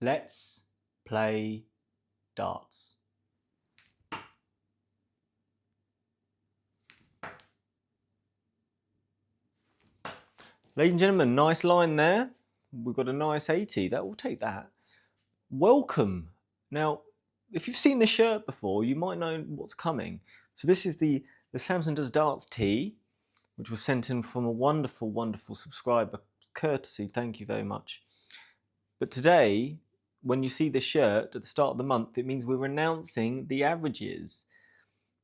Let's play darts. Ladies and gentlemen, nice line there. We've got a nice 80. That will take that. Welcome. Now, if you've seen the shirt before, you might know what's coming. So this is the SamsonDoesDarts tee, which was sent in from a wonderful, wonderful subscriber. Courtesy, thank you very much. But today, when you see the shirt at the start of the month, it means we're announcing the averages.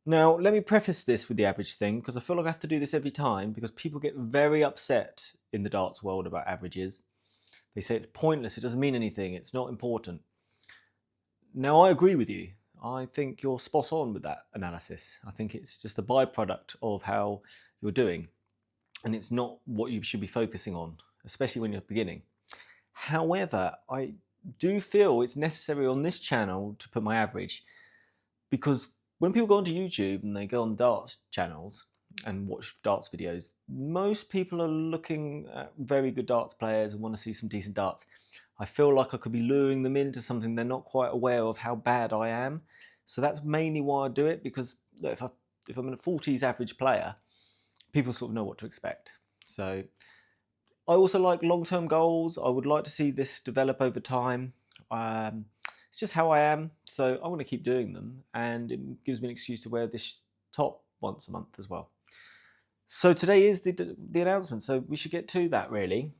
Now, let me preface this with the average thing, because I feel like I have to do this every time, because people get very upset in the darts world about averages. They say it's pointless, it doesn't mean anything, it's not important. Now, I agree with you. I think you're spot on with that analysis. I think it's just a byproduct of how you're doing, and it's not what you should be focusing on, especially when you're beginning. However, I do feel it's necessary on this channel to put my average, because when people go onto YouTube and they go on darts channels and watch darts videos, most people are looking at very good darts players and want to see some decent darts. I feel like I could be luring them into something they're not quite aware of how bad I am. So that's mainly why I do it, because look, if I'm a 40s average player, people sort of know what to expect. So I also like long-term goals. I would like to see this develop over time. It's just how I am, so I want to keep doing them, and it gives me an excuse to wear this top once a month as well. So today is the announcement, so we should get to that really.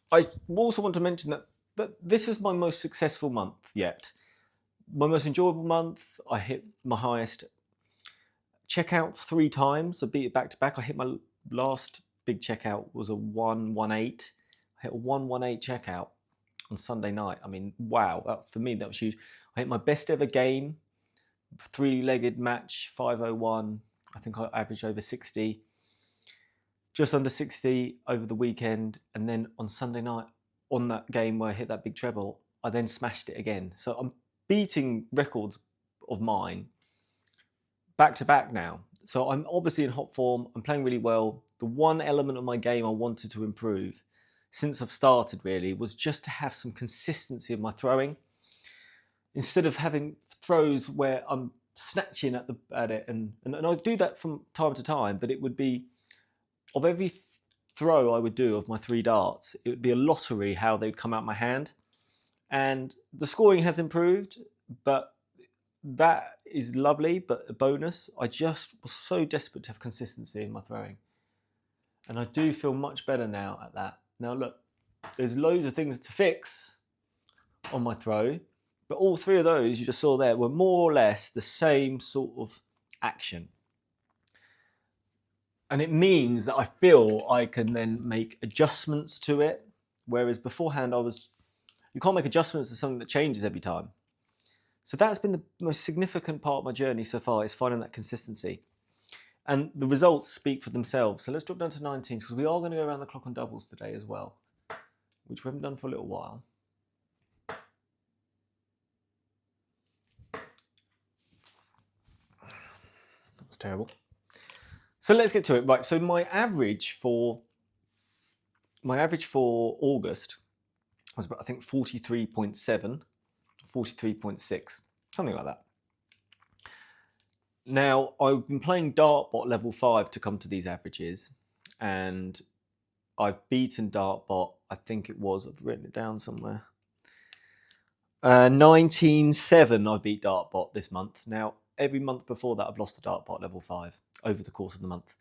I also want to mention that this is my most successful month yet. My most enjoyable month. I hit my highest checkouts 3 times. I beat it back to back. I hit my last big checkout was a 118. I hit a 118 checkout on Sunday night. I mean, wow, for me that was huge. I hit my best ever game, 3-legged match, 501. I think I averaged over 60, just under 60 over the weekend, and then on Sunday night, on that game where I hit that big treble, I then smashed it again. So I'm beating records of mine back to back now. So I'm obviously in hot form. I'm playing really well. The one element of my game I wanted to improve since I've started really was just to have some consistency of my throwing. Instead of having throws where I'm snatching at it, and I do that from time to time, but it would be of every throw I would do of my 3 darts, it would be a lottery how they'd come out my hand. And the scoring has improved, but that is lovely, but a bonus. I just was so desperate to have consistency in my throwing. And I do feel much better now at that. Now look, there's loads of things to fix on my throw, but all 3 of those you just saw there were more or less the same sort of action. And it means that I feel I can then make adjustments to it, whereas beforehand you can't make adjustments to something that changes every time. So that's been the most significant part of my journey so far, is finding that consistency. And the results speak for themselves. So let's drop down to 19, because we are going to go around the clock on doubles today as well, which we haven't done for a little while. That's terrible. So let's get to it. Right, so my average for August was about, I think, 43.7, 43.6, something like that. Now, I've been playing Dartbot level 5 to come to these averages, and I've beaten Dartbot, I think it was, I've written it down somewhere, 19.7 I beat Dartbot this month. Now, every month before that, I've lost to Dartbot level 5 over the course of the month.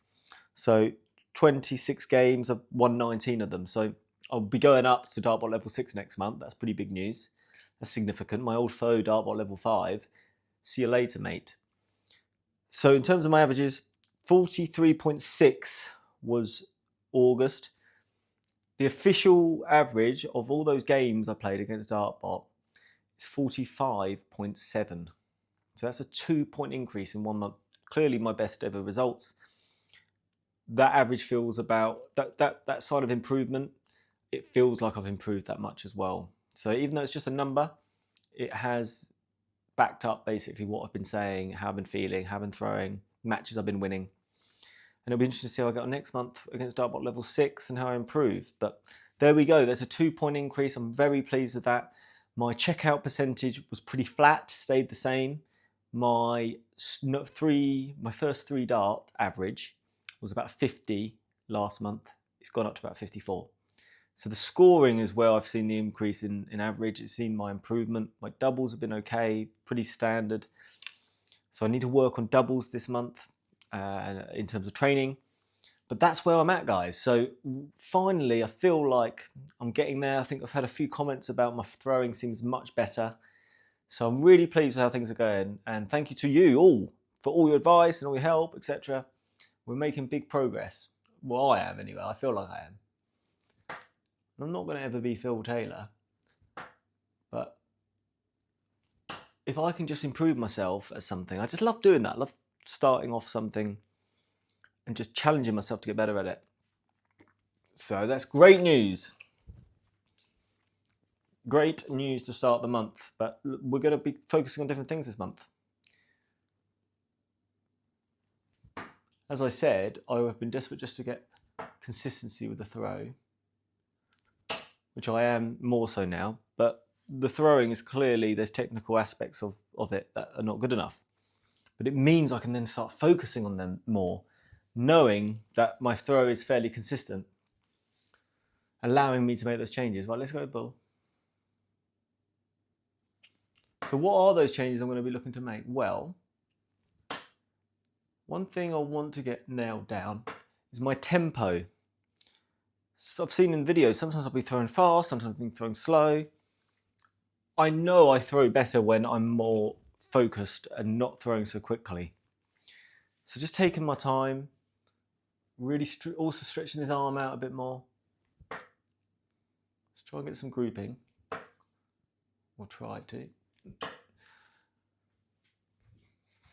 So 26 games, I've won 19 of them. So I'll be going up to Dartbot level 6 next month. That's pretty big news. That's significant. My old foe, Dartbot level 5. See you later, mate. So in terms of my averages, 43.6 was August. The official average of all those games I played against Dartbot is 45.7. So that's a 2-point increase in 1 month. Clearly my best ever results. That average feels about, that side of improvement, it feels like I've improved that much as well. So even though it's just a number, it has backed up basically what I've been saying, how I've been feeling, how I've been throwing, matches I've been winning. And it'll be interesting to see how I get on next month against Dartbot level 6 and how I improve. But there we go, there's a 2-point increase. I'm very pleased with that. My checkout percentage was pretty flat, stayed the same. My first 3 dart average was about 50 last month. It's gone up to about 54. So the scoring is where I've seen the increase in average. It's seen my improvement. My doubles have been okay, pretty standard. So I need to work on doubles this month in terms of training. But that's where I'm at, guys. So finally, I feel like I'm getting there. I think I've had a few comments about my throwing seems much better. So I'm really pleased with how things are going. And thank you to you all for all your advice and all your help, etc. We're making big progress. Well, I am anyway. I feel like I am. I'm not going to ever be Phil Taylor. But if I can just improve myself at something, I just love doing that. I love starting off something and just challenging myself to get better at it. So that's great news. Great news to start the month, but we're going to be focusing on different things this month. As I said, I have been desperate just to get consistency with the throw, which I am more so now, but the throwing is clearly, there's technical aspects of it that are not good enough. But it means I can then start focusing on them more, knowing that my throw is fairly consistent, allowing me to make those changes. Right, let's go bull. So what are those changes I'm going to be looking to make? Well, one thing I want to get nailed down is my tempo. So I've seen in videos, sometimes I'll be throwing fast, sometimes I'll be throwing slow. I know I throw better when I'm more focused and not throwing so quickly. So just taking my time, really also stretching his arm out a bit more. Let's try and get some grouping. We'll try to.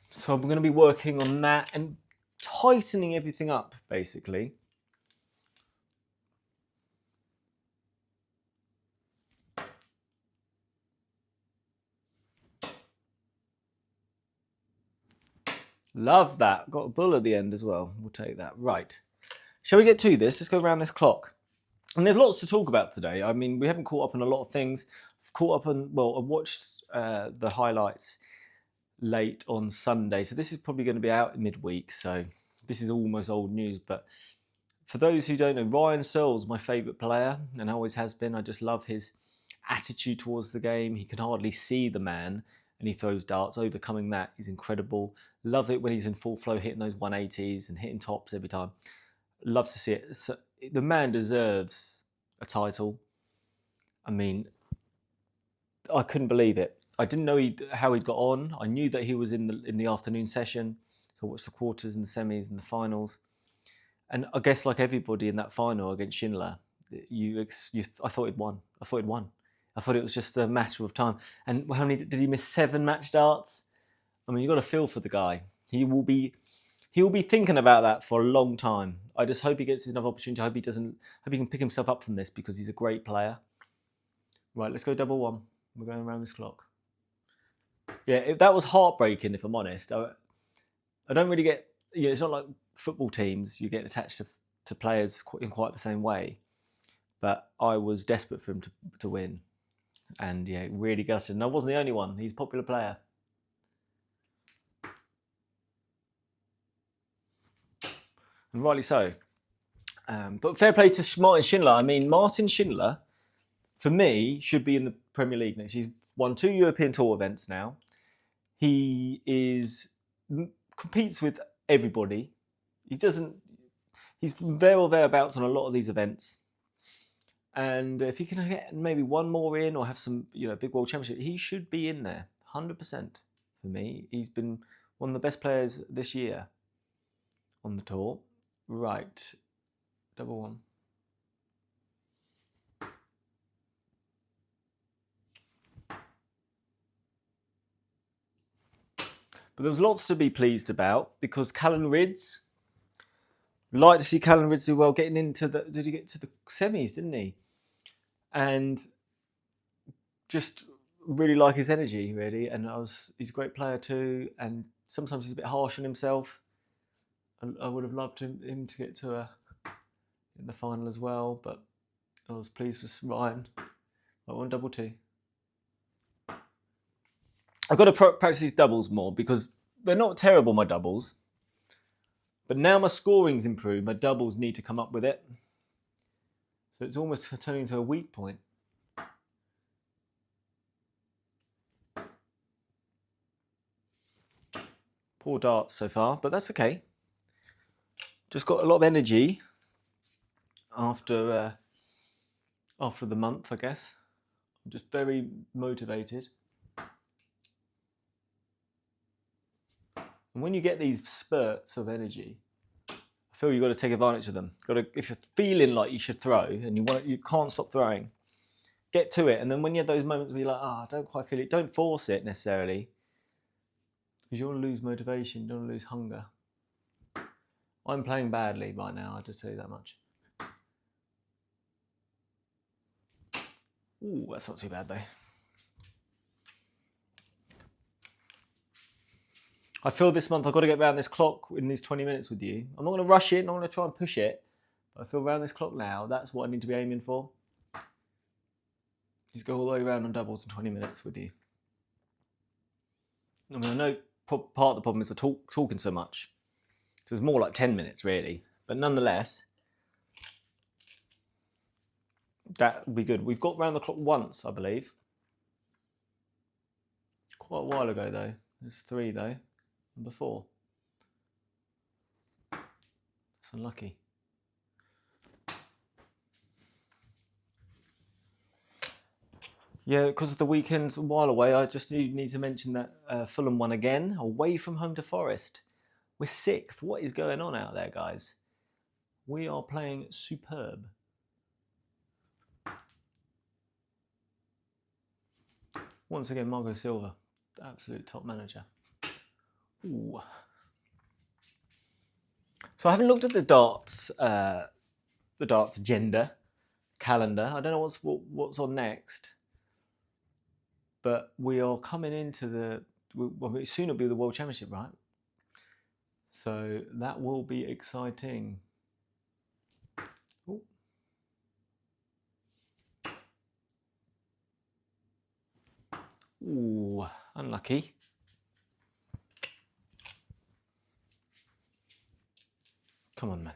So I'm going to be working on that and tightening everything up, basically. Love that. Got a bull at the end as well. We'll take that. Right. Shall we get to this? Let's go around this clock. And there's lots to talk about today. I mean, we haven't caught up on a lot of things. I've caught up on, well, I watched the highlights late on Sunday. So this is probably going to be out midweek. So this is almost old news. But for those who don't know, Ryan Searle's my favourite player and always has been. I just love his attitude towards the game. He can hardly see the man and he throws darts. Overcoming that is incredible. Love it when he's in full flow, hitting those 180s and hitting tops every time. Love to see it. So, the man deserves a title. I mean, I couldn't believe it. I didn't know how he'd got on. I knew that he was in the afternoon session. So I watched the quarters and the semis and the finals. And I guess like everybody in that final against Schindler, I thought he'd won. I thought it was just a matter of time. And how many did he miss? 7 match darts? I mean, you've got to feel for the guy. He will be thinking about that for a long time. I just hope he gets another opportunity. I hope he can pick himself up from this because he's a great player. Right, let's go double one. We're going around this clock. Yeah, that was heartbreaking, if I'm honest. I don't really get, it's not like football teams, you get attached to players in quite the same way. But I was desperate for him to win. And yeah, really gutted. And I wasn't the only one. He's a popular player. And rightly so. But fair play to Martin Schindler. I mean, Martin Schindler, for me, should be in the Premier League next. He's won 2 European Tour events now. He competes with everybody. He's there or thereabouts on a lot of these events. And if he can get maybe one more in or have some, big world championship, he should be in there, 100% for me. He's been one of the best players this year on the tour. Right, double one. But there's lots to be pleased about because Callan Ridds, like to see Callan Ridds do well, getting into did he get to the semis, didn't he? And just really like his energy, really. And he's a great player too. And sometimes he's a bit harsh on himself. And I would have loved him to get to in the final as well. But I was pleased for Ryan. I won double two. I've got to practice these doubles more because they're not terrible, my doubles. But now my scoring's improved, my doubles need to come up with it. So it's almost turning into a weak point. Poor darts so far, but that's okay. Just got a lot of energy after the month, I guess. I'm just very motivated. And when you get these spurts of energy, I feel you've got to take advantage of them. If you're feeling like you should throw and you can't stop throwing, get to it. And then when you have those moments where you're like, I don't quite feel it, don't force it necessarily. Because you don't want to lose motivation, you don't want to lose hunger. I'm playing badly right now, I'll just tell you that much. Ooh, that's not too bad though. I feel this month I've got to get around this clock in these 20 minutes with you. I'm not going to rush it, I'm not going to try and push it. But I feel around this clock now, that's what I need to be aiming for. Just go all the way around on doubles in 20 minutes with you. I mean, I know part of the problem is talking so much. So it's more like 10 minutes really. But nonetheless, that would be good. We've got round the clock once, I believe. Quite a while ago though. There's 3 though. Number 4. That's unlucky. Yeah, because the weekend's a while away, I just need to mention that Fulham won again, away from home to Forest. We're 6th. What is going on out there, guys? We are playing superb. Once again, Marco Silva, the absolute top manager. Ooh. So I haven't looked at the darts agenda, calendar. I don't know what's on next. But we are coming into soon it'll be the World Championship, right? So that will be exciting. Ooh. Ooh, unlucky. Come on, man.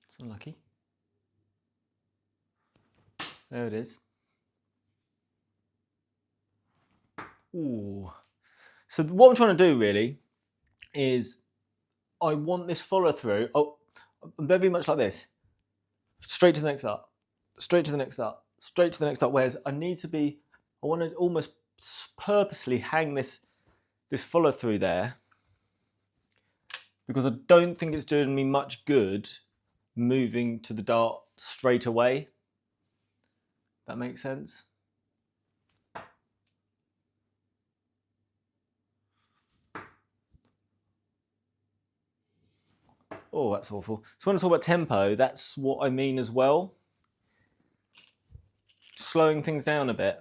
It's unlucky. There it is. Ooh. So what I'm trying to do really is I want this follow through. Oh, very much like this. Straight to the next up. Straight to the next up. Straight to the next up. Whereas I want to almost purposely hang this follow through there because I don't think it's doing me much good moving to the dart straight away. That makes sense? Oh, that's awful. So when I talk about tempo, that's what I mean as well. Slowing things down a bit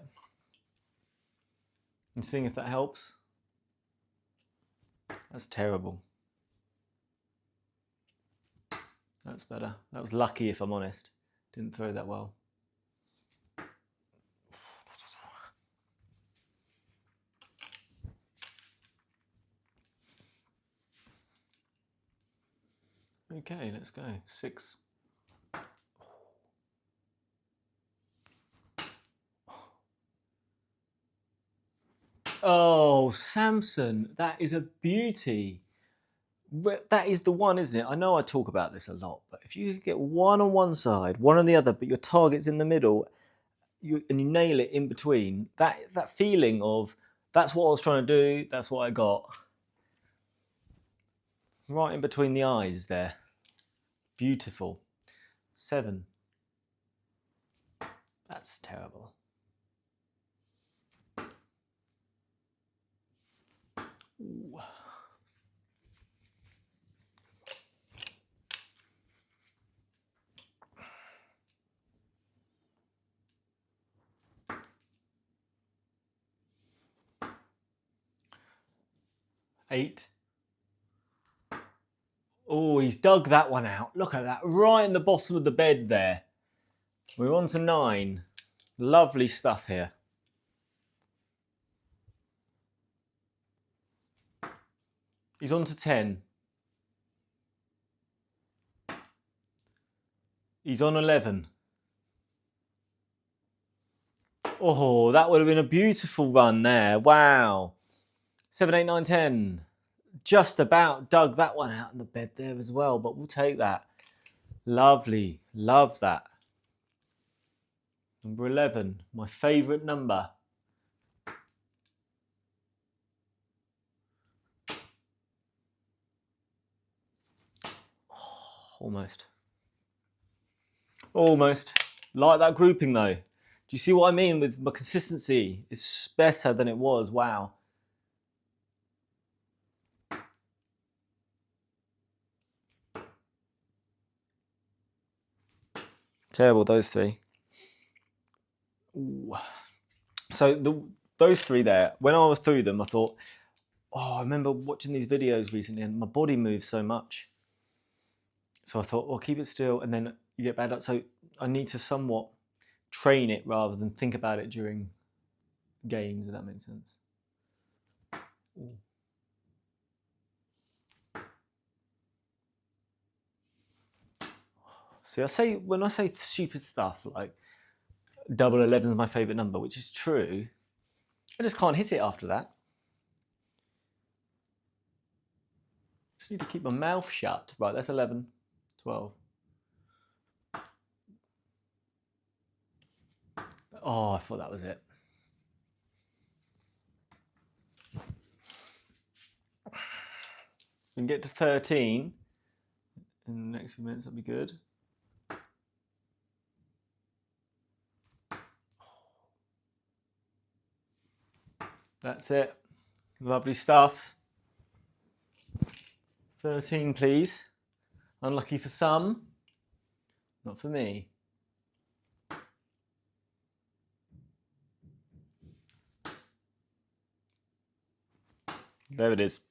and seeing if that helps. That's terrible. That's better. That was lucky, if I'm honest. Didn't throw that well. Okay, let's go. 6. Oh, Samson, that is a beauty. That is the one, isn't it? I know I talk about this a lot, but if you get one on one side, one on the other, but your target's in the middle, and you nail it in between, that feeling of that's what I was trying to do, that's what I got. Right in between the eyes there. Beautiful. 7. That's terrible. Ooh. Eight. Oh, he's dug that one out. Look at that, right in the bottom of the bed there. We're on to 9. Lovely stuff here. He's on to 10. He's on 11. Oh, that would have been a beautiful run there. Wow. 7, 8, 9, 10. Just about dug that one out in the bed there as well, but we'll take that. Lovely. Love that. Number 11, my favourite number. Almost. Almost. Like that grouping though. Do you see what I mean with my consistency? It's better than it was. Wow. Terrible, those three. Ooh. So those three there, when I was through them, I thought, oh, I remember watching these videos recently and my body moves so much. So I thought, well, keep it still, and then you get bad luck. So I need to somewhat train it rather than think about it during games, if that makes sense. Ooh. See, when I say stupid stuff like double 11 is my favourite number, which is true, I just can't hit it after that. Just need to keep my mouth shut. Right, that's 11, 12. Oh, I thought that was it. We can get to 13 in the next few minutes, that'll be good. That's it. Lovely stuff. 13, please. Unlucky for some, not for me. There it is.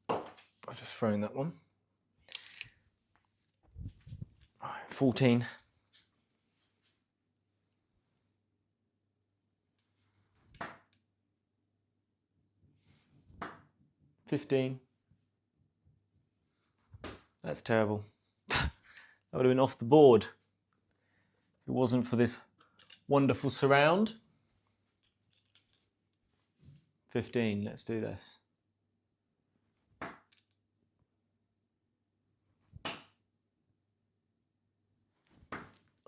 I've just thrown that one. 14. 15. That's terrible. That would have been off the board if it wasn't for this wonderful surround. 15, let's do this.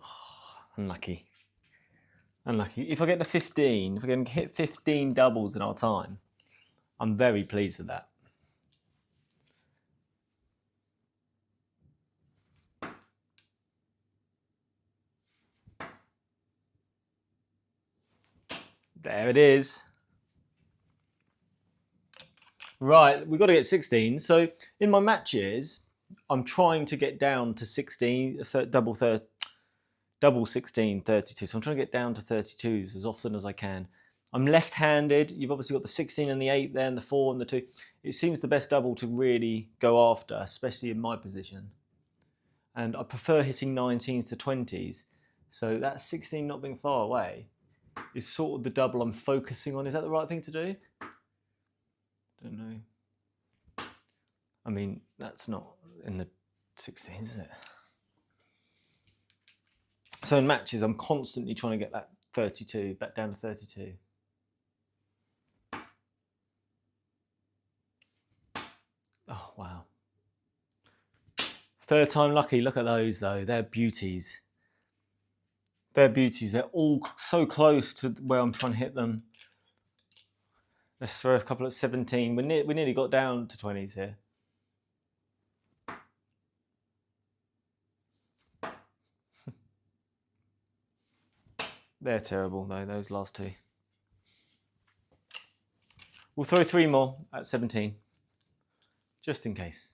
Oh, unlucky. Unlucky. If I get to 15, if I can hit 15 doubles in our time, I'm very pleased with that. There it is. Right, we've got to get 16. So in my matches, I'm trying to get down to 16, double 16, 32. So I'm trying to get down to 32s as often as I can. I'm left-handed. You've obviously got the 16 and the 8 there, and the 4 and the 2. It seems the best double to really go after, especially in my position. And I prefer hitting 19s to 20s. So that 16 not being far away is sort of the double I'm focusing on. Is that the right thing to do? Don't know. I mean, that's not in the 16s, is it? So in matches, I'm constantly trying to get that 32, back down to 32. Oh, wow. Third time lucky. Look at those, though. They're beauties. They're beauties. They're all so close to where I'm trying to hit them. Let's throw a couple at 17. We nearly got down to 20s here. They're terrible, though, those last two. We'll throw 3 more at 17, just in case.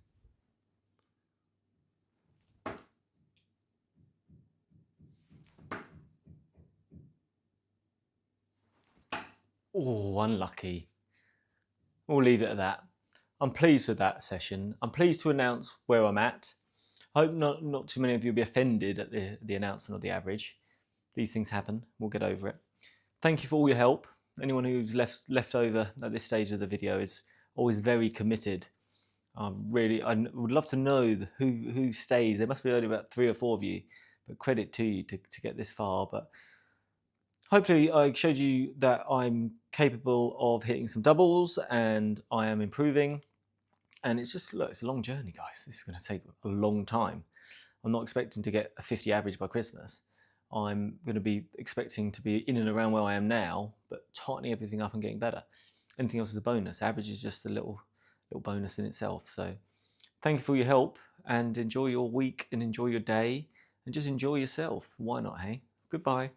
Oh, unlucky. We'll leave it at that. I'm pleased with that session. I'm pleased to announce where I'm at. I hope not too many of you will be offended at the announcement of the average. These things happen. We'll get over it. Thank you for all your help. Anyone who's left over at this stage of the video is always very committed. I would love to know who stays. There must be only about 3 or 4 of you, but credit to you to get this far. But hopefully I showed you that I'm capable of hitting some doubles and I am improving. And it's just, look, it's a long journey, guys. This is going to take a long time. I'm not expecting to get a 50 average by Christmas. I'm going to be expecting to be in and around where I am now, but tightening everything up and getting better. Anything else is a bonus. Average is just a little bonus in itself. So thank you for your help, and enjoy your week and enjoy your day and just enjoy yourself. Why not, hey? Goodbye.